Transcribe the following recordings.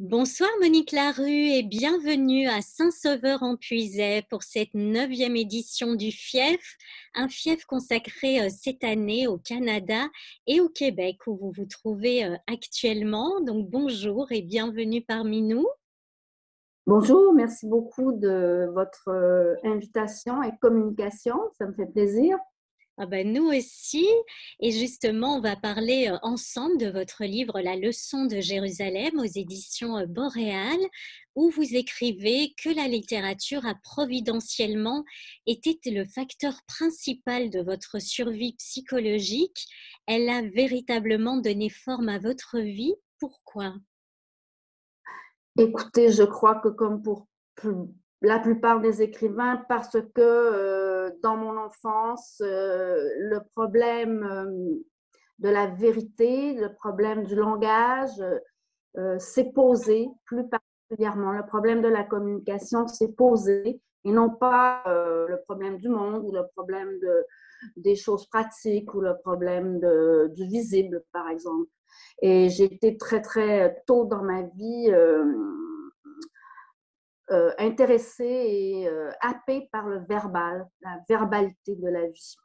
Bonsoir Monique Larue et bienvenue à Saint-Sauveur-en-Puisaye pour cette 9e édition du FIEF, un FIEF consacré cette année au Canada et au Québec où vous vous trouvez actuellement. Donc bonjour et bienvenue parmi nous. Bonjour, merci beaucoup de votre invitation et communication, ça me fait plaisir. Ah ben, nous aussi, et justement, on va parler ensemble de votre livre La leçon de Jérusalem aux éditions Boréal, où vous écrivez que la littérature a providentiellement été le facteur principal de votre survie psychologique. Elle a véritablement donné forme à votre vie. Pourquoi? Écoutez, je crois que comme pour la plupart des écrivains, parce que dans mon enfance, le problème de la vérité, le problème du langage s'est posé plus particulièrement. Le problème de la communication s'est posé et non pas le problème du monde ou le problème des choses pratiques ou le problème du visible, par exemple. Et j'ai été très, très tôt dans ma vie intéressée et happée par le verbal, la verbalité de la vie.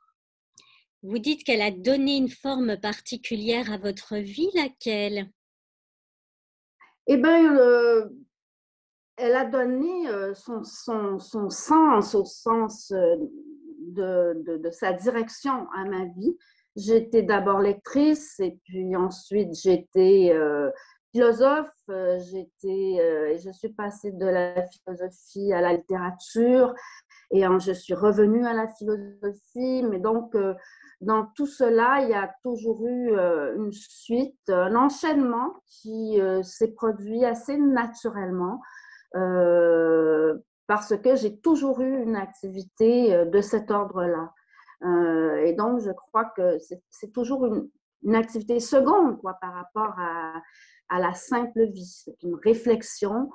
Vous dites qu'elle a donné une forme particulière à votre vie, laquelle? Eh bien, elle a donné son sens au sens de sa direction à ma vie. J'étais d'abord lectrice et puis ensuite j'étais philosophe. Je suis passée de la philosophie à la littérature et je suis revenue à la philosophie. Mais donc, dans tout cela, il y a toujours eu une suite, un enchaînement qui s'est produit assez naturellement euh, parce que j'ai toujours eu une activité de cet ordre-là. Et donc, je crois que c'est toujours une activité seconde quoi, par rapport à la simple vie. C'est une réflexion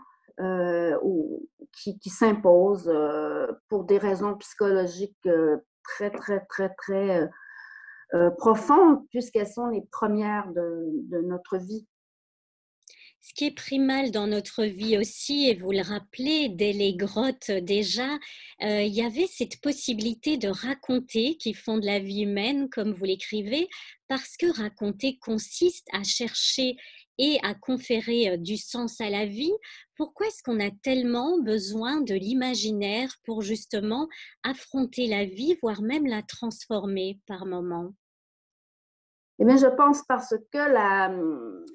qui s'impose pour des raisons psychologiques très, très, très, très profondes, puisqu'elles sont les premières de notre vie. Ce qui est primal dans notre vie aussi, et vous le rappelez, dès les grottes déjà, il y avait cette possibilité de raconter qui fonde la vie humaine, comme vous l'écrivez, parce que raconter consiste à chercher et à conférer du sens à la vie. Pourquoi est-ce qu'on a tellement besoin de l'imaginaire pour justement affronter la vie, voire même la transformer par moments? Eh bien, je pense parce que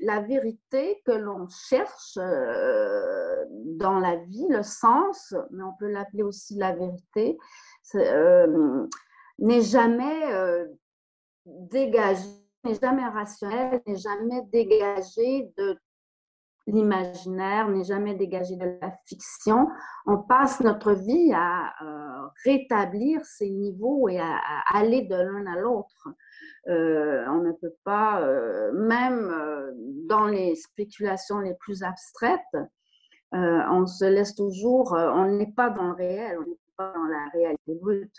la vérité que l'on cherche dans la vie, le sens, mais on peut l'appeler aussi la vérité, n'est jamais dégagé, n'est jamais rationnel, n'est jamais dégagé de l'imaginaire, n'est jamais dégagé de la fiction. On passe notre vie à rétablir ces niveaux et à aller de l'un à l'autre. On ne peut pas, même dans les spéculations les plus abstraites, on se laisse toujours, on n'est pas dans le réel, on n'est pas dans la réalité brute.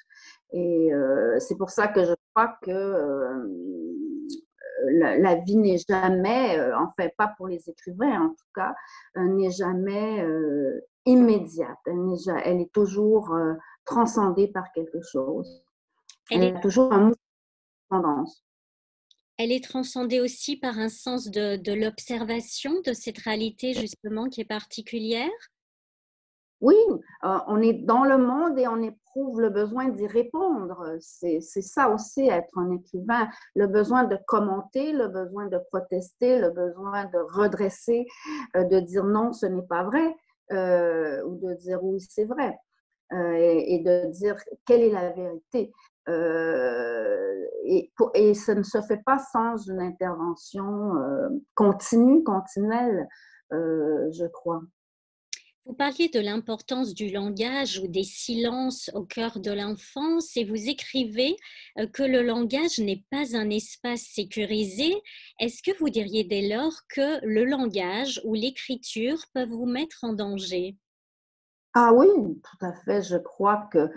Et c'est pour ça que je crois que la vie n'est jamais, enfin pas pour les écrivains en tout cas, n'est jamais immédiate. Elle est toujours transcendée par quelque chose. Elle est Elle a toujours un mouvement de tendance. Elle est transcendée aussi par un sens de l'observation de cette réalité justement qui est particulière. Oui, on est dans le monde et on éprouve le besoin d'y répondre. C'est ça aussi, être un écrivain, le besoin de commenter, le besoin de protester, le besoin de redresser, de dire non, ce n'est pas vrai, ou de dire oui, c'est vrai, et de dire quelle est la vérité. Et ça ne se fait pas sans une intervention continue, continuelle, je crois. Vous parliez de l'importance du langage ou des silences au cœur de l'enfance et vous écrivez que le langage n'est pas un espace sécurisé. Est-ce que vous diriez dès lors que le langage ou l'écriture peuvent vous mettre en danger? Ah oui, tout à fait. Je crois que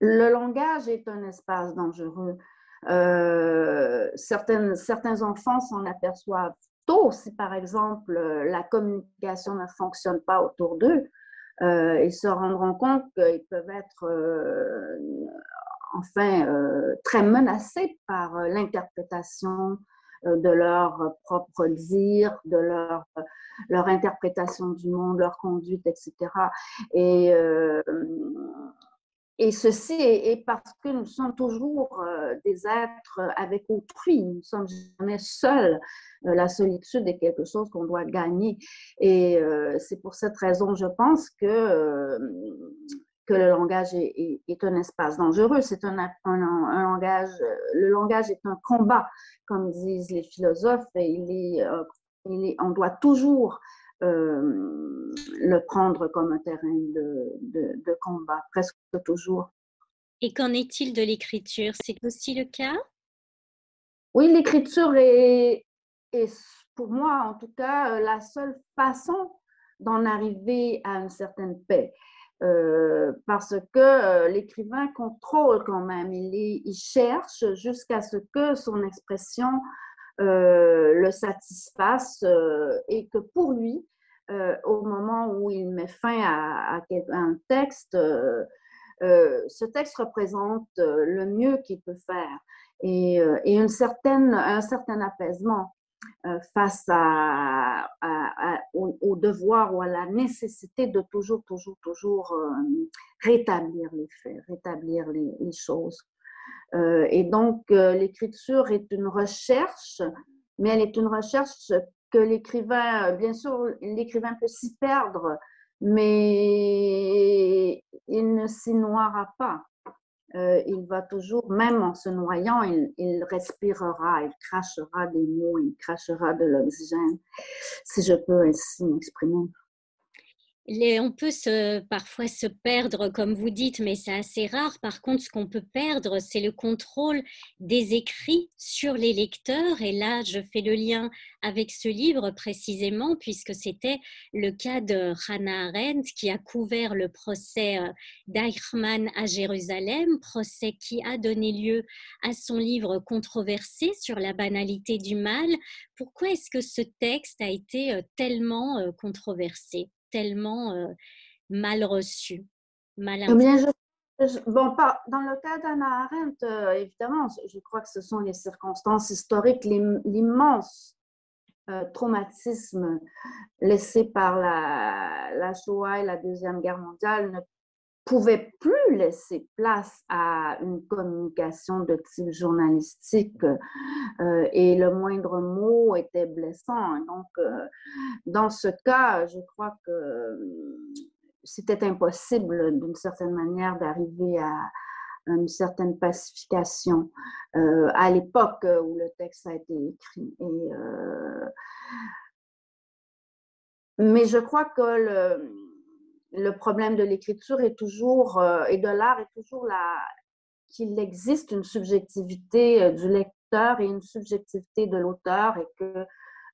le langage est un espace dangereux. Certains enfants s'en aperçoivent tôt, si par exemple la communication ne fonctionne pas autour d'eux, ils se rendront compte qu'ils peuvent être très menacés par l'interprétation de leur propre dire, de leur interprétation du monde, leur conduite, etc. Et, euh, et ceci est parce que nous sommes toujours des êtres avec autrui, nous ne sommes jamais seuls. La solitude est quelque chose qu'on doit gagner. Et c'est pour cette raison, je pense que le langage est un espace dangereux. C'est un langage, le langage est un combat, comme disent les philosophes, et on doit toujours le prendre comme un terrain de combat, presque toujours. Et qu'en est-il de l'écriture? C'est aussi le cas? Oui, l'écriture est, pour moi en tout cas, la seule façon d'en arriver à une certaine paix. Parce que l'écrivain contrôle quand même, il cherche jusqu'à ce que son expression le satisfasse et que pour lui, au moment où il met fin à un texte, ce texte représente le mieux qu'il peut faire et un certain apaisement face au devoir ou à la nécessité de toujours rétablir les faits, rétablir les choses. Et donc, l'écriture est une recherche, mais elle est une recherche que l'écrivain, bien sûr, l'écrivain peut s'y perdre, mais il ne s'y noiera pas. Il va toujours, même en se noyant, il respirera, il crachera des mots, il crachera de l'oxygène, si je peux ainsi m'exprimer. On peut parfois se perdre, comme vous dites, mais c'est assez rare. Par contre, ce qu'on peut perdre, c'est le contrôle des écrits sur les lecteurs. Et là, je fais le lien avec ce livre précisément, puisque c'était le cas de Hannah Arendt qui a couvert le procès d'Eichmann à Jérusalem, procès qui a donné lieu à son livre controversé sur la banalité du mal. Pourquoi est-ce que ce texte a été tellement controversé? Tellement mal reçu, mal Eh bien, interprété. bon, dans le cas d'Anna Arendt, évidemment, je crois que ce sont les circonstances historiques, l'immense traumatisme laissé par la Shoah et la Deuxième Guerre mondiale ne pouvait plus laisser place à une communication de type journalistique et le moindre mot était blessant. Donc, dans ce cas, je crois que c'était impossible d'une certaine manière d'arriver à une certaine pacification à l'époque où le texte a été écrit. Mais je crois que le problème de l'écriture est toujours, et de l'art est toujours qu'il existe une subjectivité du lecteur et une subjectivité de l'auteur et que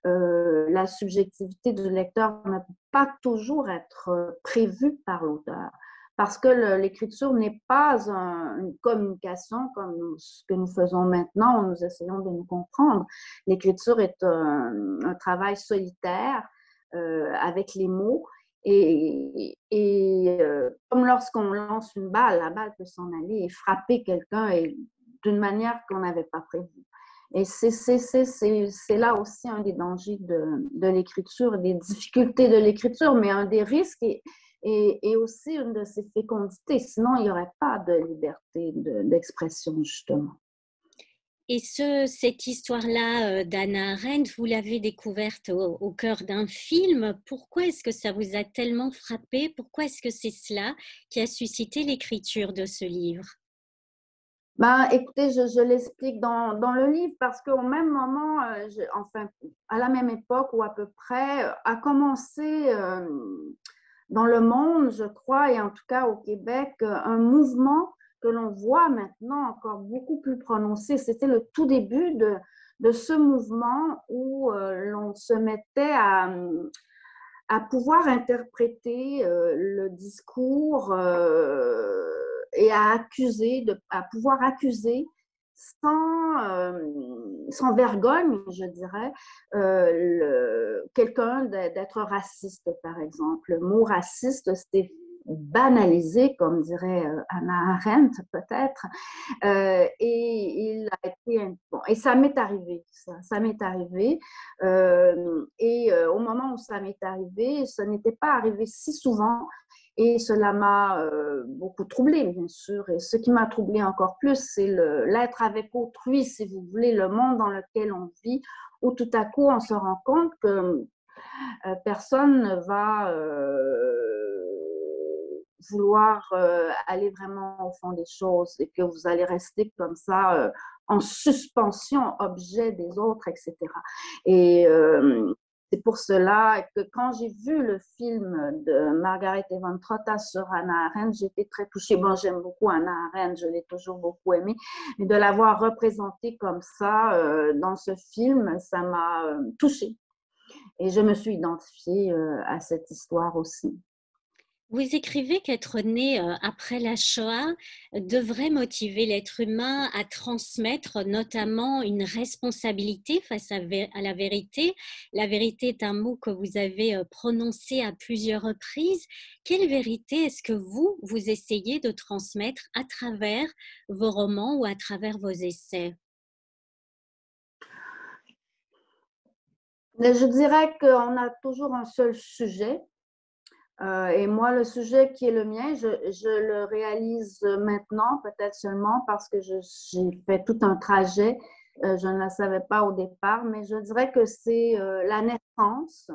la subjectivité du lecteur ne peut pas toujours être prévue par l'auteur. Parce que l'écriture n'est pas une communication comme ce que nous faisons maintenant, où nous essayons de nous comprendre. L'écriture est un travail solitaire avec les mots. Comme lorsqu'on lance une balle, la balle peut s'en aller et frapper quelqu'un d'une manière qu'on n'avait pas prévue. Et c'est là aussi un des dangers de l'écriture, des difficultés de l'écriture, mais un des risques et aussi une de ses fécondités. Sinon, il n'y aurait pas de liberté d'expression, justement. Et cette histoire-là d'Hannah Arendt, vous l'avez découverte au cœur d'un film. Pourquoi est-ce que ça vous a tellement frappé? Pourquoi est-ce que c'est cela qui a suscité l'écriture de ce livre? Ben, écoutez, je l'explique dans le livre parce qu'au même moment, enfin, à la même époque ou à peu près, a commencé dans le monde, je crois, et en tout cas au Québec, un mouvement que l'on voit maintenant encore beaucoup plus prononcé. C'était le tout début de ce mouvement où l'on se mettait à pouvoir interpréter le discours et à pouvoir accuser sans vergogne, je dirais, quelqu'un d'être raciste, par exemple. Le mot raciste, c'était banalisé, comme dirait Hannah Arendt, peut-être. Et il a été bon, et ça m'est arrivé, ça m'est arrivé. Au moment où ça m'est arrivé, ce n'était pas arrivé si souvent. Et cela m'a beaucoup troublée, bien sûr. Et ce qui m'a troublée encore plus, c'est l'être avec autrui, si vous voulez, le monde dans lequel on vit, où tout à coup, on se rend compte que personne ne va vouloir aller vraiment au fond des choses et que vous allez rester comme ça en suspension, objet des autres, etc. Et c'est pour cela que quand j'ai vu le film de Margaret Evan Trotta sur Hannah Arendt, j'étais très touchée. Bon, j'aime beaucoup Hannah Arendt, je l'ai toujours beaucoup aimée, mais de l'avoir représentée comme ça dans ce film, ça m'a touchée. Et je me suis identifiée à cette histoire aussi. Vous écrivez qu'être né après la Shoah devrait motiver l'être humain à transmettre notamment une responsabilité face à la vérité. La vérité est un mot que vous avez prononcé à plusieurs reprises. Quelle vérité est-ce que vous essayez de transmettre à travers vos romans ou à travers vos essais? Mais je dirais qu'on a toujours un seul sujet. Et moi, le sujet qui est le mien, je le réalise maintenant, peut-être seulement parce que j'ai fait tout un trajet. Je ne le savais pas au départ, mais je dirais que c'est la naissance,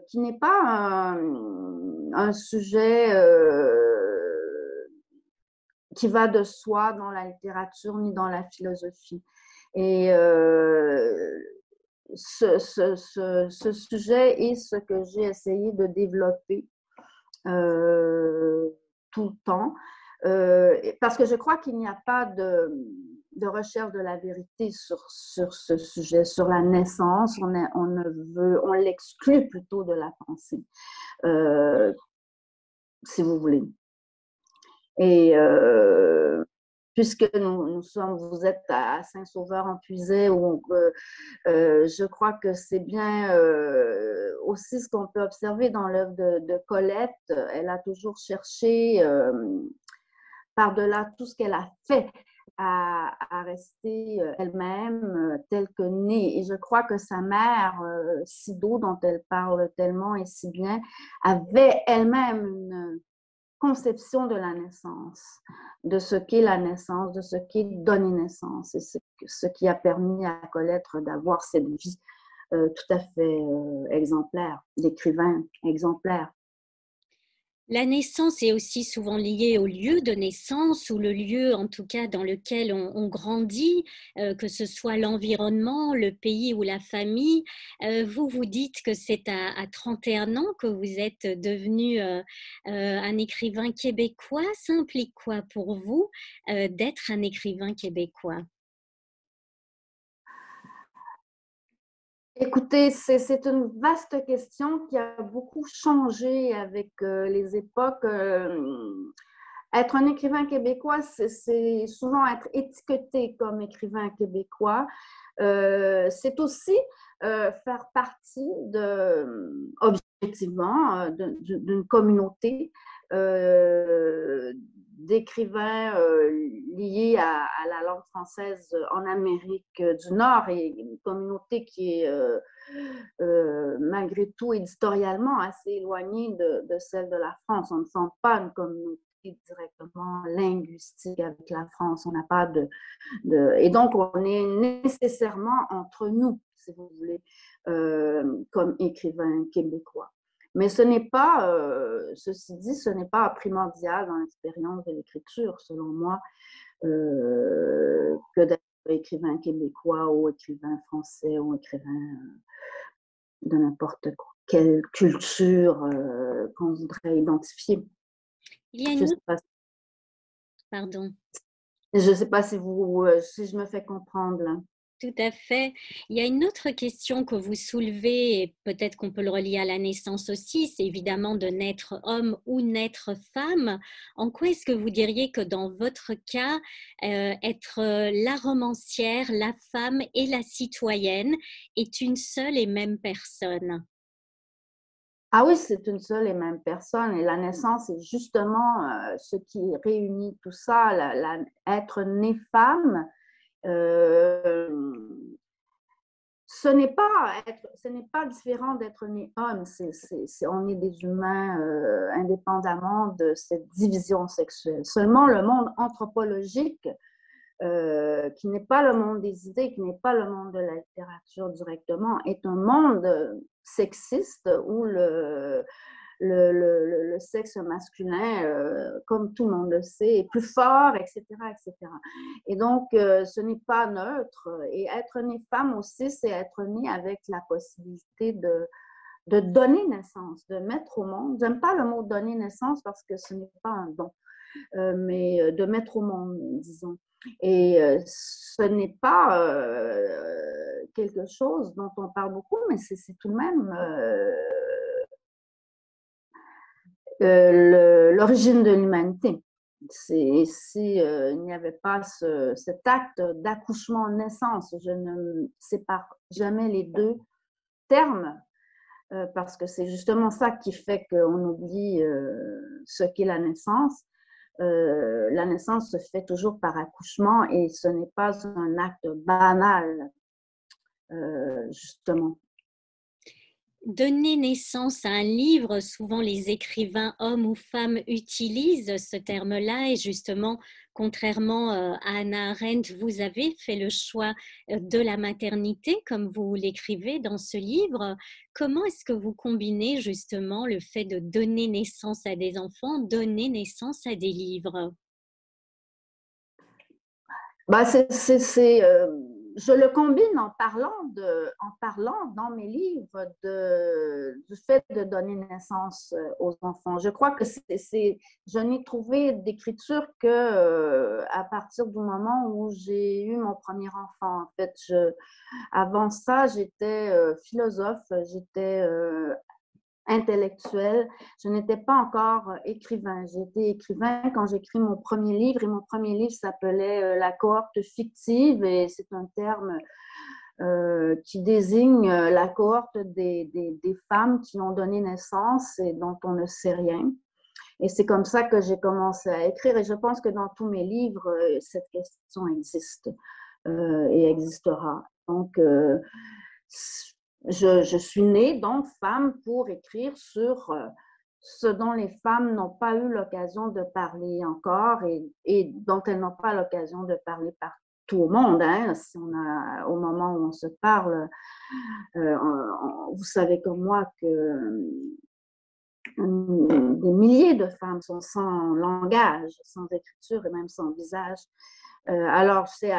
qui n'est pas un sujet qui va de soi dans la littérature ni dans la philosophie. Et ce sujet est ce que j'ai essayé de développer tout le temps, parce que je crois qu'il n'y a pas de recherche de la vérité sur ce sujet, sur la naissance. On l'exclut plutôt de la pensée, si vous voulez. Et puisque vous êtes à Saint-Sauveur-en-Puisaye, où je crois que c'est bien aussi ce qu'on peut observer dans l'œuvre de Colette. Elle a toujours cherché, par-delà tout ce qu'elle a fait, à rester elle-même telle que née. Et je crois que sa mère, Sido, dont elle parle tellement et si bien, avait elle-même une conception de la naissance, de ce qu'est la naissance, de ce qu'est donner naissance. Et c'est ce qui a permis à Colette d'avoir cette vie tout à fait exemplaire, d'écrivain exemplaire. La naissance est aussi souvent liée au lieu de naissance ou le lieu, en tout cas, dans lequel on grandit, que ce soit l'environnement, le pays ou la famille. Vous, vous dites que c'est à 31 ans que vous êtes devenu un écrivain québécois. Ça implique quoi pour vous d'être un écrivain québécois? Écoutez, c'est une vaste question qui a beaucoup changé avec les époques. Être un écrivain québécois, c'est souvent être étiqueté comme écrivain québécois. C'est aussi faire partie objectivement, d'une communauté d'écrivains liés à la langue française en Amérique du Nord, et une communauté qui est malgré tout éditorialement assez éloignée de celle de la France. On ne sent pas une communauté directement linguistique avec la France. On n'a pas Et donc, on est nécessairement entre nous, si vous voulez, comme écrivain québécois. Mais ce n'est pas, ceci dit, ce n'est pas primordial dans l'expérience de l'écriture, selon moi, que d'être écrivain québécois ou écrivain français ou écrivain de n'importe quelle culture qu'on voudrait identifier. Il y a Je une ne autre... sais pas, Pardon. je sais pas si je me fais comprendre là. Tout à fait. Il y a une autre question que vous soulevez, et peut-être qu'on peut le relier à la naissance aussi, c'est évidemment de naître homme ou naître femme. En quoi est-ce que vous diriez que dans votre cas, être la romancière, la femme et la citoyenne est une seule et même personne? Ah oui, c'est une seule et même personne. Et la naissance est justement ce qui réunit tout ça. Être née femme, euh, ce n'est pas différent d'être né homme. On est des humains indépendamment de cette division sexuelle. Seulement le monde anthropologique, qui n'est pas le monde des idées, qui n'est pas le monde de la littérature directement, est un monde sexiste où le sexe masculin, comme tout le monde le sait, est plus fort, etc., etc. Et donc, ce n'est pas neutre. Et être née femme aussi, c'est être née avec la possibilité de donner naissance, de mettre au monde. J'aime pas le mot donner naissance parce que ce n'est pas un don, mais de mettre au monde, disons. Et ce n'est pas quelque chose dont on parle beaucoup, mais c'est tout de même l'origine de l'humanité. Si il n'y avait pas cet acte d'accouchement-naissance, je ne sépare jamais les deux termes, parce que c'est justement ça qui fait qu'on oublie ce qu'est la naissance. La naissance se fait toujours par accouchement et ce n'est pas un acte banal, justement. Donner naissance à un livre, souvent les écrivains hommes ou femmes utilisent ce terme-là et justement, contrairement à Hannah Arendt, vous avez fait le choix de la maternité comme vous l'écrivez dans ce livre. Comment est-ce que vous combinez justement le fait de donner naissance à des enfants, donner naissance à des livres? Bah, je le combine en parlant dans mes livres du fait de donner naissance aux enfants. Je crois que je n'ai trouvé d'écriture que à partir du moment où j'ai eu mon premier enfant. En fait, avant ça, j'étais philosophe, j'étais intellectuelle. Je n'étais pas encore écrivain. J'ai été écrivain quand j'ai écrit mon premier livre et mon premier livre s'appelait La cohorte fictive et c'est un terme qui désigne la cohorte des femmes qui ont donné naissance et dont on ne sait rien. Et c'est comme ça que j'ai commencé à écrire et je pense que dans tous mes livres, cette question existe et existera. Donc, je suis née donc femme pour écrire sur ce dont les femmes n'ont pas eu l'occasion de parler encore et dont elles n'ont pas l'occasion de parler par tout au monde. Hein. Si au moment où on se parle, vous savez comme moi que des milliers de femmes sont sans langage, sans écriture et même sans visage. Alors, c'est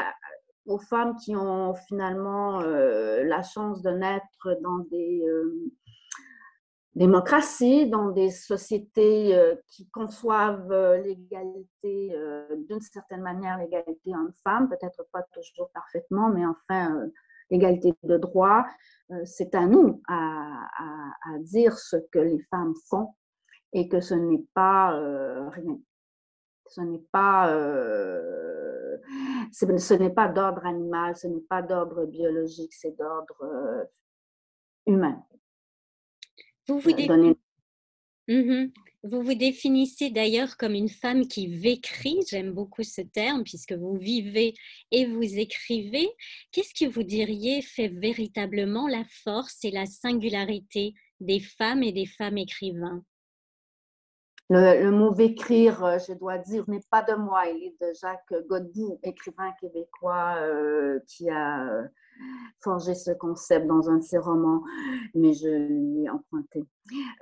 aux femmes qui ont finalement la chance de naître dans des démocraties, dans des sociétés qui conçoivent l'égalité, d'une certaine manière, l'égalité homme-femme, peut-être pas toujours parfaitement, mais enfin, l'égalité de droit. C'est à nous à dire ce que les femmes font et que ce n'est pas rien. Ce n'est pas, ce n'est pas d'ordre animal, ce n'est pas d'ordre biologique, c'est d'ordre humain. Vous vous, Donner... Mhm. Vous vous définissez d'ailleurs comme une femme qui vécrit, j'aime beaucoup ce terme, puisque vous vivez et vous écrivez. Qu'est-ce que vous diriez fait véritablement la force et la singularité des femmes et des femmes écrivains? Le mot vécrire, je dois dire, n'est pas de moi. Il est de Jacques Godbout, écrivain québécois qui a forgé ce concept dans un de ses romans, mais je lui ai emprunté.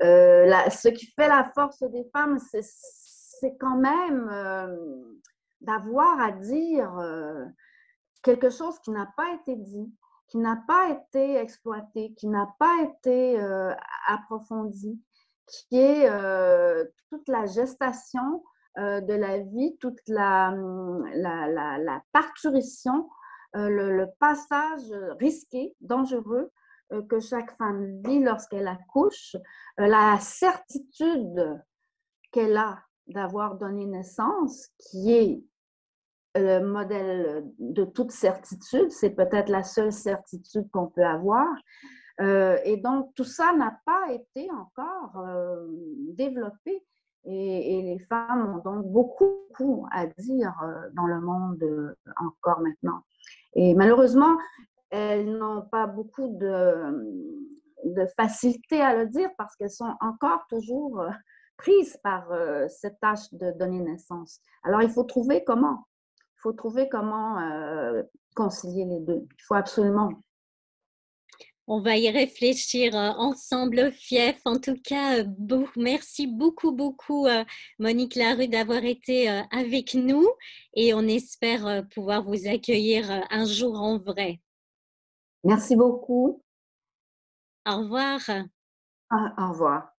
Ce qui fait la force des femmes, c'est quand même d'avoir à dire quelque chose qui n'a pas été dit, qui n'a pas été exploité, qui n'a pas été approfondi, qui est toute la gestation de la vie, toute la parturition le passage risqué, dangereux, que chaque femme vit lorsqu'elle accouche, la certitude qu'elle a d'avoir donné naissance, qui est le modèle de toute certitude, c'est peut-être la seule certitude qu'on peut avoir. Et donc, tout ça n'a pas été encore développé. Et les femmes ont donc beaucoup à dire dans le monde encore maintenant. Et malheureusement, elles n'ont pas beaucoup de facilité à le dire parce qu'elles sont encore toujours prises par cette tâche de donner naissance. Alors, il faut trouver comment. Il faut trouver comment concilier les deux. Il faut absolument. On va y réfléchir ensemble, Fief. En tout cas, merci beaucoup, Monique Larue, d'avoir été avec nous et on espère pouvoir vous accueillir un jour en vrai. Merci beaucoup. Au revoir. Au revoir.